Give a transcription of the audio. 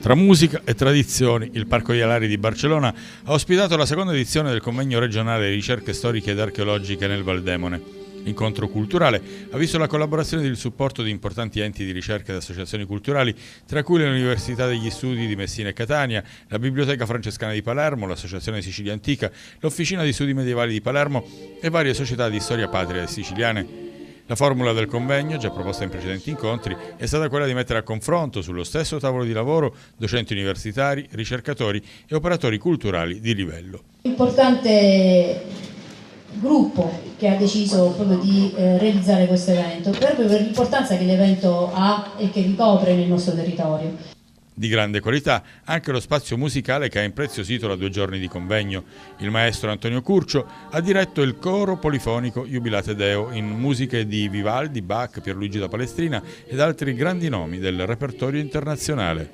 Tra musica e tradizioni, il Parco Ialari di Barcellona ha ospitato la seconda edizione del convegno regionale Ricerche storiche ed archeologiche nel Valdemone. L'incontro culturale ha visto la collaborazione ed il supporto di importanti enti di ricerca ed associazioni culturali, tra cui l'Università degli Studi di Messina e Catania, la Biblioteca Francescana di Palermo, l'Associazione Sicilia Antica, l'Officina di Studi Medievali di Palermo e varie società di storia patria siciliane. La formula del convegno, già proposta in precedenti incontri, è stata quella di mettere a confronto sullo stesso tavolo di lavoro docenti universitari, ricercatori e operatori culturali di livello. Importante gruppo che ha deciso proprio di realizzare questo evento, proprio per l'importanza che l'evento ha e che ricopre nel nostro territorio. Di grande qualità anche lo spazio musicale che ha impreziosito la 2 giorni di convegno. Il maestro Antonio Curcio ha diretto il coro polifonico Jubilate Deo in musiche di Vivaldi, Bach, Pierluigi da Palestrina ed altri grandi nomi del repertorio internazionale.